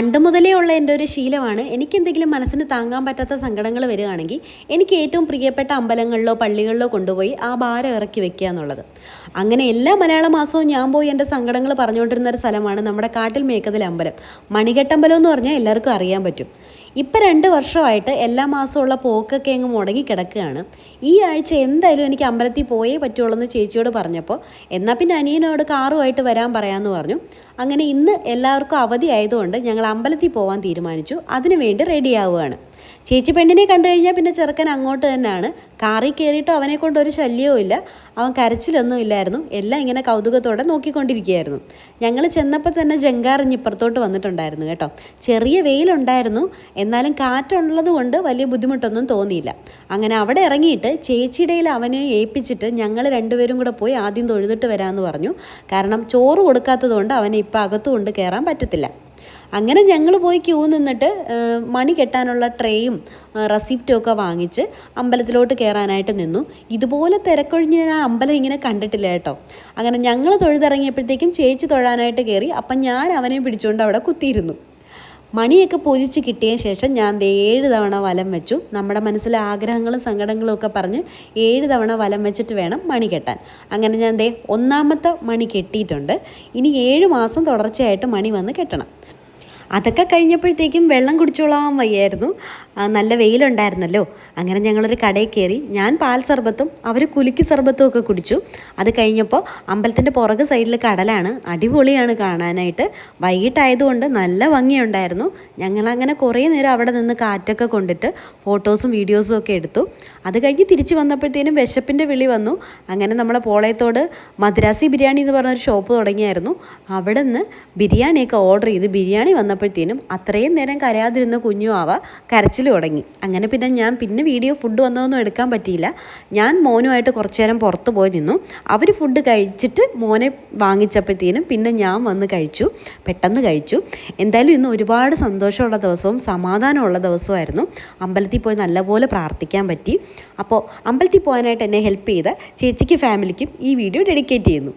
പണ്ട് മുതലേ ഉള്ള എൻ്റെ ഒരു ശീലമാണ് എനിക്കെന്തെങ്കിലും മനസ്സിന് താങ്ങാൻ പറ്റാത്ത സങ്കടങ്ങൾ വരികയാണെങ്കിൽ എനിക്ക് ഏറ്റവും പ്രിയപ്പെട്ട അമ്പലങ്ങളിലോ പള്ളികളിലോ കൊണ്ടുപോയി ആ ഭാരം ഇറക്കി വെക്കുക എന്നുള്ളത്. അങ്ങനെ എല്ലാ മലയാള മാസവും ഞാൻ പോയി എൻ്റെ സങ്കടങ്ങൾ പറഞ്ഞുകൊണ്ടിരുന്ന ഒരു സ്ഥലമാണ് നമ്മുടെ കാട്ടിൽ മേക്കതിൽ അമ്പലം. മണികെട്ടമ്പലം എന്ന് പറഞ്ഞാൽ എല്ലാവർക്കും അറിയാൻ പറ്റും. ഇപ്പം 2 വർഷമായിട്ട് എല്ലാ മാസമുള്ള പോക്കൊക്കെ അങ്ങ് മുടങ്ങി കിടക്കുകയാണ്. ഈ ആഴ്ച എന്തായാലും എനിക്ക് അമ്പലത്തിൽ പോയേ പറ്റുള്ളൂ എന്ന് ചേച്ചിയോട് പറഞ്ഞപ്പോൾ എന്നാൽ പിന്നെ അനിയനോട് കാറുമായിട്ട് വരാൻ പറയാമെന്ന് പറഞ്ഞു. അങ്ങനെ ഇന്ന് എല്ലാവർക്കും അവധി ആയതുകൊണ്ട് ഞങ്ങൾ അമ്പലത്തിൽ പോകാൻ തീരുമാനിച്ചു. അതിനു വേണ്ടി റെഡിയാവുകയാണ്. ചേച്ചി പെണ്ണിനെ കണ്ടു കഴിഞ്ഞാൽ പിന്നെ ചെറുക്കൻ അങ്ങോട്ട് തന്നെയാണ്. കാറിൽ കയറിയിട്ടോ അവനെ കൊണ്ട് ഒരു ശല്യവും ഇല്ല. അവൻ കരച്ചിലൊന്നും ഇല്ലായിരുന്നു. എല്ലാം ഇങ്ങനെ കൗതുകത്തോടെ നോക്കിക്കൊണ്ടിരിക്കുകയായിരുന്നു. ഞങ്ങൾ ചെന്നപ്പോൾ തന്നെ ജങ്കാറിഞ്ഞ് ഇപ്പുറത്തോട്ട് വന്നിട്ടുണ്ടായിരുന്നു കേട്ടോ. ചെറിയ വെയിലുണ്ടായിരുന്നു, എന്നാലും കാറ്റുള്ളത് കൊണ്ട് വലിയ ബുദ്ധിമുട്ടൊന്നും തോന്നിയില്ല. അങ്ങനെ അവിടെ ഇറങ്ങിയിട്ട് ചേച്ചിയുടെയിൽ അവനെ ഏൽപ്പിച്ചിട്ട് ഞങ്ങൾ രണ്ടുപേരും കൂടെ പോയി ആദ്യം തൊഴുതിട്ട് വരാമെന്ന് പറഞ്ഞു. കാരണം ചോറ് കൊടുക്കാത്തത് കൊണ്ട് അവനെ ഇപ്പോൾ അകത്തുകൊണ്ട് കയറാൻ പറ്റത്തില്ല. അങ്ങനെ ഞങ്ങൾ പോയി ക്യൂ നിന്നിട്ട് മണി കെട്ടാനുള്ള ട്രേയും റെസിപ്റ്റും ഒക്കെ വാങ്ങിച്ച് അമ്പലത്തിലോട്ട് കയറാനായിട്ട് നിന്നു. ഇതുപോലെ തിരക്കൊഴിഞ്ഞ് ഞാൻ അമ്പലം ഇങ്ങനെ കണ്ടിട്ടില്ല കേട്ടോ. അങ്ങനെ ഞങ്ങൾ തൊഴുതിറങ്ങിയപ്പോഴത്തേക്കും ചേച്ചി തൊഴാനായിട്ട് കയറി. അപ്പം ഞാൻ അവനെ പിടിച്ചുകൊണ്ട് അവിടെ കുത്തിയിരുന്നു. മണിയൊക്കെ പൂജിച്ച് കിട്ടിയ ശേഷം ഞാൻ 7 തവണ വലം വെച്ചു. നമ്മുടെ മനസ്സിലെ ആഗ്രഹങ്ങളും സങ്കടങ്ങളും ഒക്കെ പറഞ്ഞ് 7 തവണ വലം വെച്ചിട്ട് വേണം മണി കെട്ടാൻ. അങ്ങനെ ഞാൻ 1ാമത്തെ മണി കെട്ടിയിട്ടുണ്ട്. ഇനി 7 മാസം തുടർച്ചയായിട്ട് മണി വന്ന് കെട്ടണം. അതൊക്കെ കഴിഞ്ഞപ്പോഴത്തേക്കും വെള്ളം കുടിച്ചോളാൻ വയ്യായിരുന്നു. നല്ല വെയിലുണ്ടായിരുന്നല്ലോ. അങ്ങനെ ഞങ്ങളൊരു കടയിൽ കയറി. ഞാൻ പാൽ സർബത്തും അവർ കുലുക്കി സർബത്തും ഒക്കെ കുടിച്ചു. അത് കഴിഞ്ഞപ്പോൾ അമ്പലത്തിൻ്റെ പുറക് സൈഡിൽ കടലാണ്. അടിപൊളിയാണ് കാണാനായിട്ട്. വൈകിട്ടായതുകൊണ്ട് നല്ല ഭംഗിയുണ്ടായിരുന്നു. ഞങ്ങളങ്ങനെ കുറേ നേരം അവിടെ നിന്ന് കാറ്റൊക്കെ കൊണ്ടിട്ട് ഫോട്ടോസും വീഡിയോസും ഒക്കെ എടുത്തു. അത് കഴിഞ്ഞ് തിരിച്ച് വന്നപ്പോഴത്തേനും വിശപ്പിൻ്റെ വിളി വന്നു. അങ്ങനെ നമ്മളെ പോളയത്തോട് മദ്രാസി ബിരിയാണി എന്ന് പറഞ്ഞൊരു ഷോപ്പ് തുടങ്ങിയായിരുന്നു. അവിടെ നിന്ന് ബിരിയാണിയൊക്കെ ഓർഡർ ചെയ്ത് ബിരിയാണി വന്നപ്പോഴത്തേനും അത്രയും നേരം കരയാതിരുന്ന കുഞ്ഞു ആവ കരച്ചിൽ തുടങ്ങി. അങ്ങനെ പിന്നെ വീഡിയോ ഫുഡ് വന്നതൊന്നും എടുക്കാൻ പറ്റിയില്ല. ഞാൻ മോനുമായിട്ട് കുറച്ചു നേരം പുറത്ത് പോയി നിന്നു. അവർ ഫുഡ് കഴിച്ചിട്ട് മോനെ വാങ്ങിച്ചപ്പോഴത്തേനും പിന്നെ ഞാൻ വന്ന് കഴിച്ചു. പെട്ടെന്ന് കഴിച്ചു. എന്തായാലും ഇന്ന് ഒരുപാട് സന്തോഷമുള്ള ദിവസവും സമാധാനമുള്ള ദിവസമായിരുന്നു. അമ്പലത്തിൽ പോയി നല്ലപോലെ പ്രാർത്ഥിക്കാൻ പറ്റി. അപ്പോൾ അമ്പലത്തിൽ പോകാനായിട്ട് എന്നെ ഹെൽപ്പ് ചെയ്ത ചേച്ചിക്ക് ഫാമിലിക്കും ഈ വീഡിയോ ഡെഡിക്കേറ്റ് ചെയ്യുന്നു.